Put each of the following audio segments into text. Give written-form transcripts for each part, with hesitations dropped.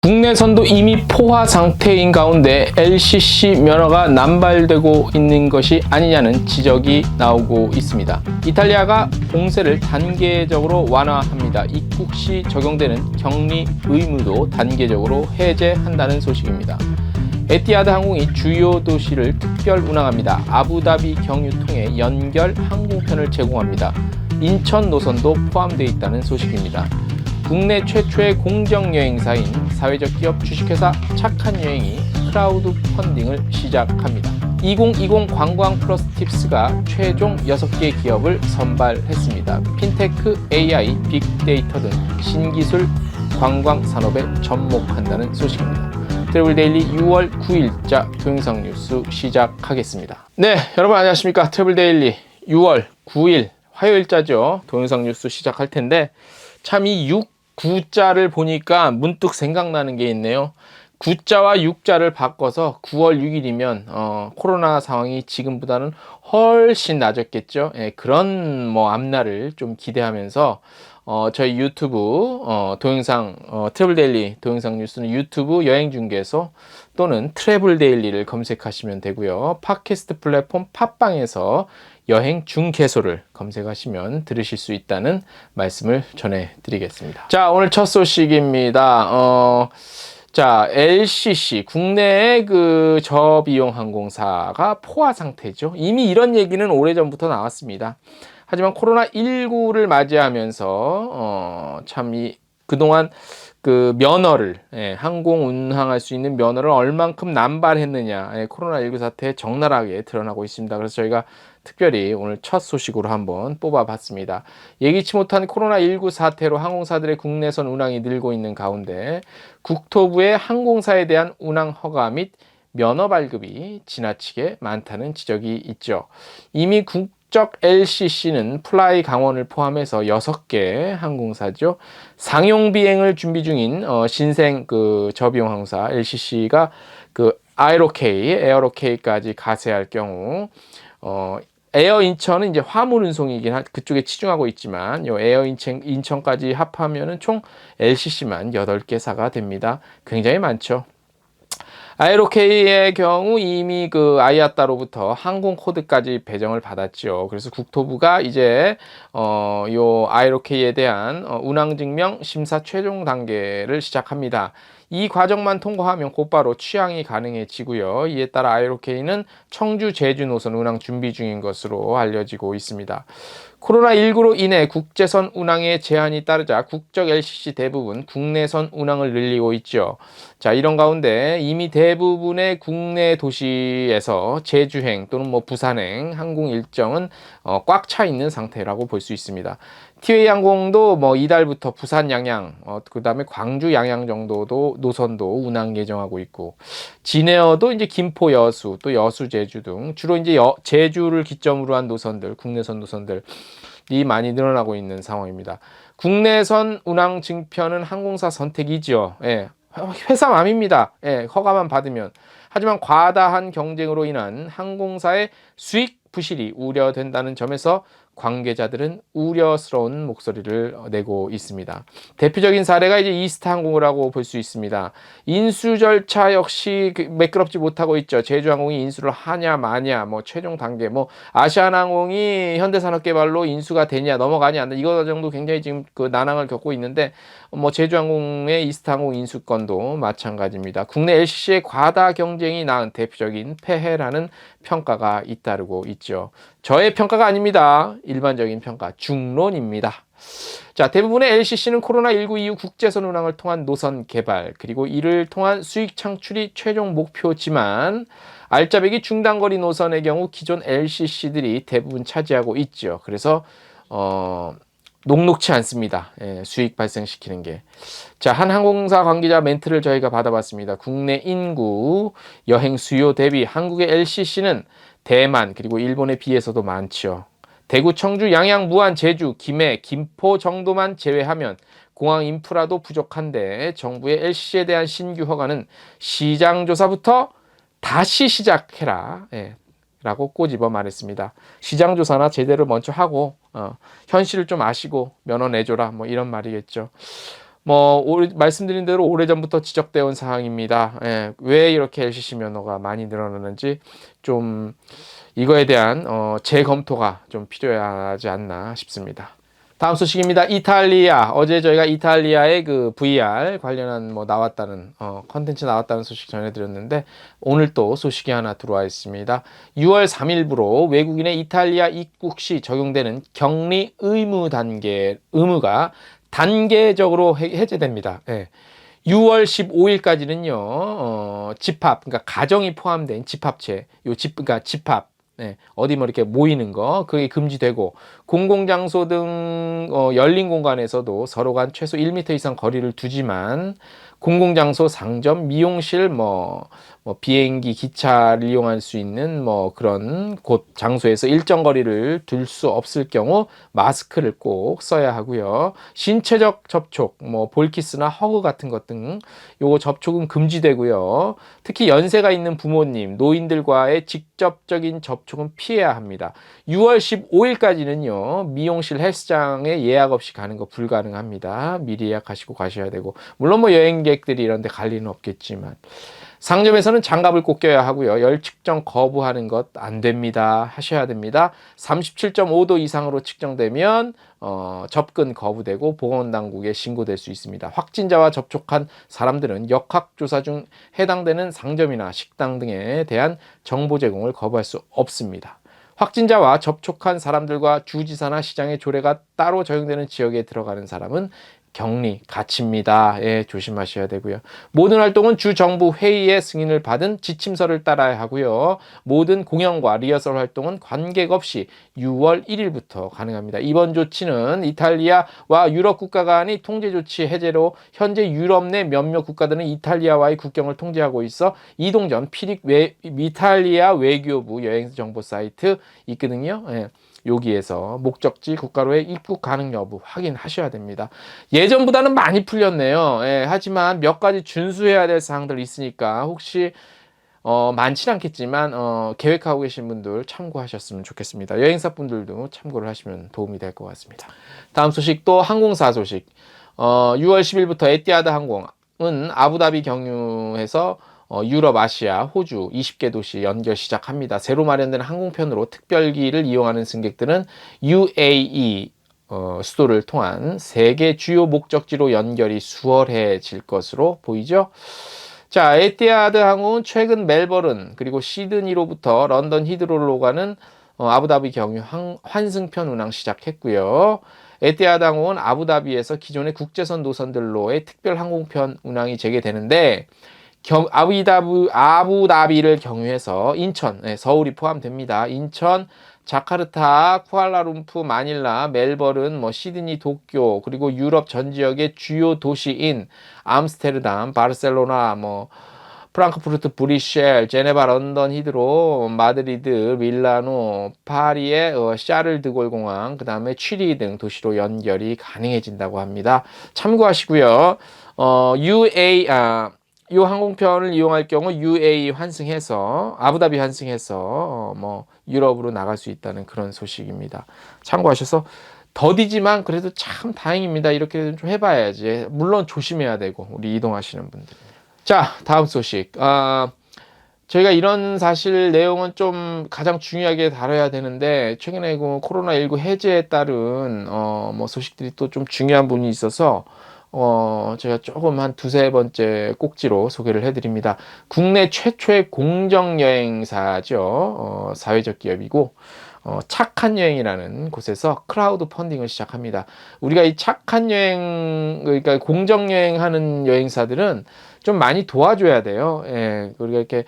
국내선도 이미 포화 상태인 가운데 LCC 면허가 남발되고 있는 것이 아니냐는 지적이 나오고 있습니다. 이탈리아가 봉쇄를 단계적으로 완화합니다. 입국 시 적용되는 격리 의무도 단계적으로 해제한다는 소식입니다. 에티하드 항공이 주요 도시를 특별 운항합니다. 아부다비 경유 통해 연결 항공편을 제공합니다. 인천 노선도 포함되어 있다는 소식입니다. 국내 최초의 공정여행사인 사회적 기업 주식회사 착한여행이 크라우드 펀딩을 시작합니다. 2020 관광 플러스 팁스가 최종 6개 기업을 선발했습니다. 핀테크, AI, 빅데이터 등 신기술 관광 산업에 접목한다는 소식입니다. 트래블데일리 6월 9일자 동영상 뉴스 시작하겠습니다. 네, 여러분 안녕하십니까. 트래블데일리 6월 9일 화요일자죠. 동영상 뉴스 시작할 텐데 참 이 9자를 보니까 문득 생각나는 게 있네요. 9자와 6자를 바꿔서 9월 6일이면 코로나 상황이 지금보다는 훨씬 나아졌겠죠. 예, 그런 뭐 앞날을 좀 기대하면서 저희 유튜브 동영상 트래블데일리 동영상 뉴스는 유튜브 여행중개소 또는 트래블데일리를 검색하시면 되고요. 팟캐스트 플랫폼 팟빵에서 여행중개소를 검색하시면 들으실 수 있다는 말씀을 전해드리겠습니다. 자, 오늘 첫 소식입니다. 자, LCC 국내의 그 저비용 항공사가 포화 상태죠. 이미 이런 얘기는 오래전부터 나왔습니다. 하지만 코로나19를 맞이하면서 참 그동안 그 면허를 항공 운항할 수 있는 면허를 얼만큼 남발했느냐 코로나19 사태에 적나라하게 드러나고 있습니다. 그래서 저희가 특별히 오늘 첫 소식으로 한번 뽑아봤습니다. 예기치 못한 코로나19 사태로 항공사들의 국내선 운항이 늘고 있는 가운데 국토부의 항공사에 대한 운항 허가 및 면허 발급이 지나치게 많다는 지적이 있죠. 이미 국적 LCC는 플라이 강원을 포함해서 6개 항공사죠. 상용 비행을 준비 중인 신생 그 저비용 항공사 LCC가 그 에어로케이까지 가세할 경우 에어 인천은 이제 화물 운송이긴 그쪽에 치중하고 있지만 요 에어 인천까지 합하면은 총 LCC만 8개사가 됩니다. 굉장히 많죠. 아이로케이의 경우 이미 그 아이아따로부터 항공 코드까지 배정을 받았죠. 그래서 국토부가 이제 요 아이로케이에 대한 운항 증명 심사 최종 단계를 시작합니다. 이 과정만 통과하면 곧바로 취항이 가능해지고요. 이에 따라 아이로케이는 청주 제주 노선 운항 준비 중인 것으로 알려지고 있습니다. 코로나19로 인해 국제선 운항에 제한이 따르자 국적 LCC 대부분 국내선 운항을 늘리고 있죠. 자, 이런 가운데 이미 대부분의 국내 도시에서 제주행 또는 뭐 부산행 항공 일정은 꽉 차 있는 상태라고 볼 수 있습니다. 티웨이 항공도 뭐 이달부터 부산 양양, 그 다음에 광주 양양 정도도 노선도 운항 예정하고 있고, 진에어도 이제 김포 여수, 또 여수 제주 등 주로 이제 제주를 기점으로 한 노선들, 국내선 노선들이 많이 늘어나고 있는 상황입니다. 국내선 운항 증표는 항공사 선택이지요. 예, 회사 맘입니다. 예, 허가만 받으면. 하지만 과다한 경쟁으로 인한 항공사의 수익 부실이 우려된다는 점에서 관계자들은 우려스러운 목소리를 내고 있습니다. 대표적인 사례가 이제 이스타항공이라고 볼 수 있습니다. 인수 절차 역시 매끄럽지 못하고 있죠. 제주항공이 인수를 하냐 마냐, 뭐 최종 단계, 뭐 아시아나항공이 현대산업개발로 인수가 되냐 넘어가냐, 이거 정도 굉장히 지금 그 난항을 겪고 있는데, 뭐 제주항공의 이스타항공 인수건도 마찬가지입니다. 국내 LCC의 과다 경쟁이 낳은 대표적인 폐해라는 평가가 잇따르고 있죠. 저의 평가가 아닙니다. 일반적인 평가, 중론입니다. 자, 대부분의 LCC는 코로나19 이후 국제선 운항을 통한 노선 개발, 그리고 이를 통한 수익 창출이 최종 목표지만 알짜배기 중단거리 노선의 경우 기존 LCC들이 대부분 차지하고 있죠. 그래서 녹록치 않습니다. 예, 수익 발생시키는 게. 자, 한 항공사 관계자 멘트를 저희가 받아봤습니다. 국내 인구, 여행 수요 대비 한국의 LCC는 대만 그리고 일본에 비해서도 많죠. 대구, 청주, 양양, 무안, 제주, 김해, 김포 정도만 제외하면 공항 인프라도 부족한데 정부의 LCC에 대한 신규 허가는 시장조사부터 다시 시작해라. 예, 라고 꼬집어 말했습니다. 시장조사나 제대로 먼저 하고 현실을 좀 아시고 면허 내줘라, 뭐 이런 말이겠죠. 말씀드린 대로 오래전부터 지적되어 온 사항입니다. 예, 왜 이렇게 LCC 면허가 많이 늘어나는지 좀 이거에 대한 재검토가 좀 필요하지 않나 싶습니다. 다음 소식입니다. 이탈리아. 어제 저희가 이탈리아의 그 VR 관련한 나왔다는 컨텐츠 나왔다는 소식 전해드렸는데 오늘 또 소식이 하나 들어와 있습니다. 6월 3일부로 외국인의 이탈리아 입국 시 적용되는 격리 의무가 단계적으로 해제됩니다. 예. 6월 15일까지는요, 집합, 그러니까 가정이 포함된 집합체, 그러니까 집합, 네, 어디 이렇게 모이는 거, 그게 금지되고, 공공장소 등, 열린 공간에서도 서로 간 최소 1m 이상 거리를 두지만, 공공장소, 상점, 미용실, 비행기, 기차를 이용할 수 있는 그런 곳, 장소에서 일정 거리를 둘 수 없을 경우 마스크를 꼭 써야 하고요. 신체적 접촉, 볼키스나 허그 같은 것 등 요거 접촉은 금지되고요. 특히 연세가 있는 부모님, 노인들과의 직접적인 접촉은 피해야 합니다. 6월 15일까지는요, 미용실 헬스장에 예약 없이 가는 거 불가능합니다. 미리 예약하시고 가셔야 되고, 물론 여행객들이 이런 데 갈 리는 없겠지만, 상점에서는 장갑을 꼭 껴야 하고요. 열 측정 거부하는 것 안 됩니다. 하셔야 됩니다. 37.5도 이상으로 측정되면 접근 거부되고 보건당국에 신고될 수 있습니다. 확진자와 접촉한 사람들은 역학조사 중 해당되는 상점이나 식당 등에 대한 정보 제공을 거부할 수 없습니다. 확진자와 접촉한 사람들과 주지사나 시장의 조례가 따로 적용되는 지역에 들어가는 사람은 격리, 갇힙니다. 예, 조심하셔야 되고요. 모든 활동은 주 정부 회의의 승인을 받은 지침서를 따라야 하고요. 모든 공연과 리허설 활동은 관객 없이 6월 1일부터 가능합니다. 이번 조치는 이탈리아와 유럽 국가 간의 통제 조치 해제로 현재 유럽 내 몇몇 국가들은 이탈리아와의 국경을 통제하고 있어 이동 전 이탈리아 외교부 여행 정보 사이트 있거든요. 예. 여기에서 목적지 국가로의 입국 가능 여부 확인하셔야 됩니다. 예전보다는 많이 풀렸네요. 예, 하지만 몇 가지 준수해야 될 사항들이 있으니까 혹시 많진 않겠지만 계획하고 계신 분들 참고하셨으면 좋겠습니다. 여행사 분들도 참고를 하시면 도움이 될 것 같습니다. 다음 소식 또 항공사 소식. 6월 10일부터 에티하드 항공은 아부다비 경유해서 유럽, 아시아, 호주 20개 도시 연결 시작합니다. 새로 마련된 항공편으로 특별기를 이용하는 승객들은 UAE 수도를 통한 세계 주요 목적지로 연결이 수월해질 것으로 보이죠. 자, 에티하드 항공은 최근 멜버른 그리고 시드니로부터 런던 히드로로 가는 아부다비 경유 환승편 운항 시작했고요. 에티하드 항공은 아부다비에서 기존의 국제선 노선들로의 특별 항공편 운항이 재개되는데 아부다비를 경유해서 인천, 서울이 포함됩니다. 인천, 자카르타, 쿠알라룸푸, 마닐라, 멜버른, 시드니, 도쿄, 그리고 유럽 전 지역의 주요 도시인 암스테르담, 바르셀로나, 프랑크푸르트, 브뤼셀, 제네바, 런던, 히드로, 마드리드, 밀라노, 파리의 샤를드골 공항, 그 다음에 취리 등 도시로 연결이 가능해진다고 합니다. 참고하시고요. 이 항공편을 이용할 경우 UAE 환승해서 아부다비 환승해서 유럽으로 나갈 수 있다는 그런 소식입니다. 참고하셔서 더디지만 그래도 참 다행입니다. 이렇게 좀 해봐야지. 물론 조심해야 되고 우리 이동하시는 분들. 자, 다음 소식. 저희가 이런 사실 내용은 좀 가장 중요하게 다뤄야 되는데 최근에 그 코로나19 해제에 따른 소식들이 또 좀 중요한 부분이 있어서 제가 조금 한 두세 번째 꼭지로 소개를 해드립니다. 국내 최초의 공정여행사죠. 사회적 기업이고, 착한 여행이라는 곳에서 크라우드 펀딩을 시작합니다. 우리가 이 착한 여행, 그러니까 공정여행 하는 여행사들은 좀 많이 도와줘야 돼요. 예, 우리가 이렇게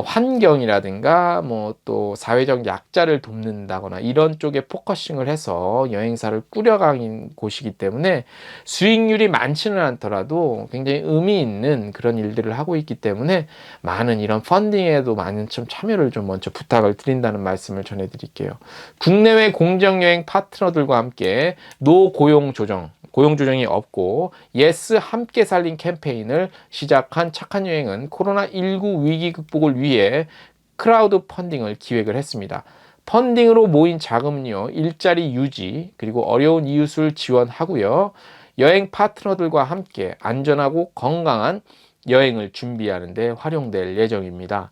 환경이라든가 또 사회적 약자를 돕는다거나 이런 쪽에 포커싱을 해서 여행사를 꾸려가는 곳이기 때문에 수익률이 많지는 않더라도 굉장히 의미 있는 그런 일들을 하고 있기 때문에 많은 이런 펀딩에도 많은 좀 참여를 좀 먼저 부탁을 드린다는 말씀을 전해드릴게요. 국내외 공정여행 파트너들과 함께 고용조정이 없고 예스 함께 살린 캠페인을 시작한 착한 여행은 코로나19 위기 극복을 위해 크라우드 펀딩을 기획을 했습니다. 펀딩으로 모인 자금은요, 일자리 유지 그리고 어려운 이웃을 지원하고요. 여행 파트너들과 함께 안전하고 건강한 여행을 준비하는 데 활용될 예정입니다.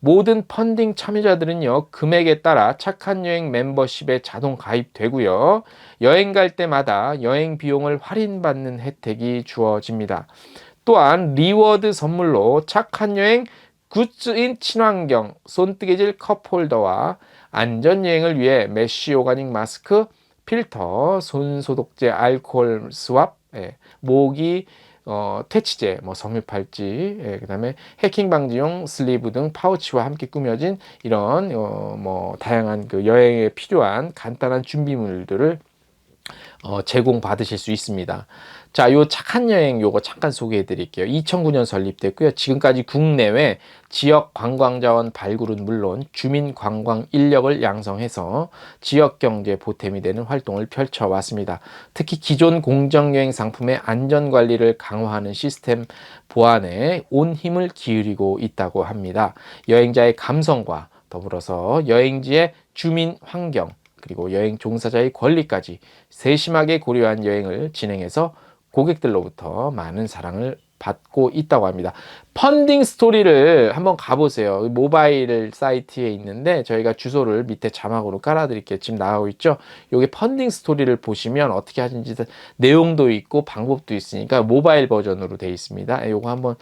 모든 펀딩 참여자들은요, 금액에 따라 착한 여행 멤버십에 자동 가입되고요, 여행 갈 때마다 여행 비용을 할인받는 혜택이 주어집니다. 또한 리워드 선물로 착한 여행 굿즈인 친환경 손뜨개질 컵홀더와 안전여행을 위해 메쉬 오가닉 마스크, 필터, 손소독제, 알코올 스왑, 모기 퇴치제, 섬유 팔찌, 그다음에 해킹 방지용 슬리브 등 파우치와 함께 꾸며진 이런 다양한 그 여행에 필요한 간단한 준비물들을 제공받으실 수 있습니다. 자, 요 착한 여행 요거 잠깐 소개해 드릴게요. 2009년 설립됐고요. 지금까지 국내외 지역 관광자원 발굴은 물론 주민 관광 인력을 양성해서 지역 경제 보탬이 되는 활동을 펼쳐 왔습니다. 특히 기존 공정여행 상품의 안전 관리를 강화하는 시스템 보완에 온 힘을 기울이고 있다고 합니다. 여행자의 감성과 더불어서 여행지의 주민 환경, 그리고 여행 종사자의 권리까지 세심하게 고려한 여행을 진행해서 고객들로부터 많은 사랑을 받고 있다고 합니다. 펀딩 스토리를 한번 가보세요. 모바일 사이트에 있는데 저희가 주소를 밑에 자막으로 깔아드릴게요. 지금 나오고 있죠. 여기 펀딩 스토리를 보시면 어떻게 하는지 내용도 있고 방법도 있으니까 모바일 버전으로 되어 있습니다. 이거 한번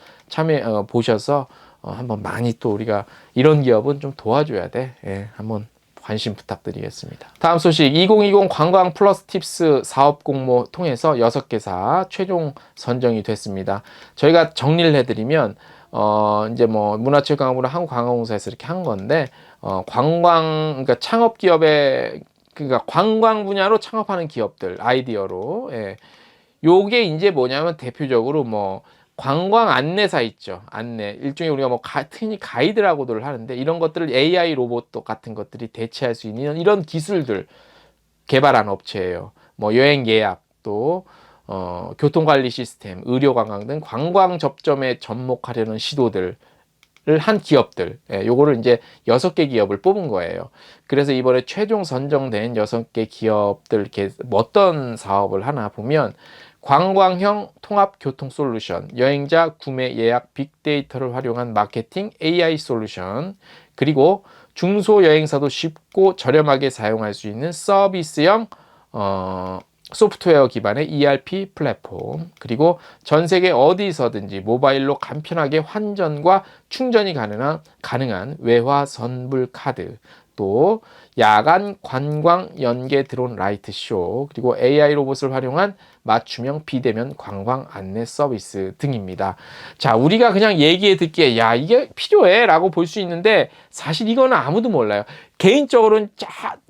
보셔서 한번 많이 또 우리가 이런 기업은 좀 도와줘야 돼. 한번 관심 부탁드리겠습니다. 다음 소식, 2020 관광 플러스 팁스 사업 공모 통해서 6개사 최종 선정이 됐습니다. 저희가 정리를 해드리면 이제 문화체육관광부나 한국관광공사에서 이렇게 한 건데 그러니까 창업 기업의 그러니까 관광 분야로 창업하는 기업들 아이디어로, 요게 이제 뭐냐면 대표적으로 관광 안내사 있죠. 안내. 일종의 우리가 흔히 가이드라고들 하는데 이런 것들을 AI 로봇 같은 것들이 대체할 수 있는 이런 기술들 개발한 업체예요. 여행 예약, 또 교통관리 시스템, 의료관광 등 관광 접점에 접목하려는 시도들을 한 기업들, 요거를 이제 6개 기업을 뽑은 거예요. 그래서 이번에 최종 선정된 6개 기업들 이렇게 어떤 사업을 하나 보면 관광형 통합 교통 솔루션, 여행자 구매 예약 빅데이터를 활용한 마케팅 AI 솔루션, 그리고 중소여행사도 쉽고 저렴하게 사용할 수 있는 서비스형 소프트웨어 기반의 ERP 플랫폼, 그리고 전 세계 어디서든지 모바일로 간편하게 환전과 충전이 가능한 외화 선불 카드, 또 야간 관광 연계 드론 라이트 쇼, 그리고 AI 로봇을 활용한 맞춤형 비대면 관광 안내 서비스 등입니다. 자, 우리가 그냥 얘기해 듣기에 야, 이게 필요해 라고 볼 수 있는데 사실 이거는 아무도 몰라요. 개인적으로는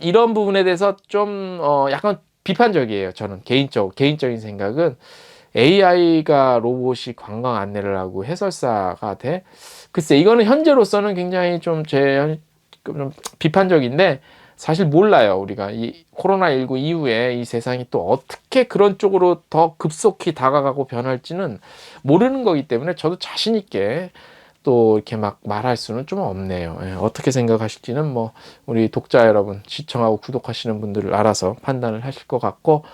이런 부분에 대해서 좀 약간 비판적이에요. 저는 개인적인 생각은 AI가 로봇이 관광 안내를 하고 해설사가 돼? 글쎄, 이거는 현재로서는 굉장히 좀 비판적인데 사실 몰라요. 우리가 이 코로나19 이후에 이 세상이 또 어떻게 그런 쪽으로 더 급속히 다가가고 변할지는 모르는 거기 때문에 저도 자신 있게 또 이렇게 막 말할 수는 좀 없네요. 어떻게 생각하실지는 우리 독자 여러분, 시청하고 구독하시는 분들을 알아서 판단을 하실 것 같고,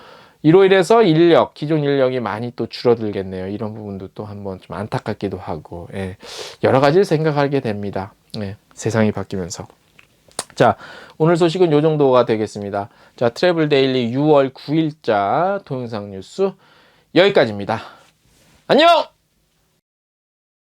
이로 인해서 기존 인력이 많이 또 줄어들겠네요. 이런 부분도 또 한번 좀 안타깝기도 하고, 여러 가지를 생각하게 됩니다. 세상이 바뀌면서. 자, 오늘 소식은 요 정도가 되겠습니다. 자, 트래블 데일리 6월 9일자 동영상 뉴스 여기까지입니다. 안녕!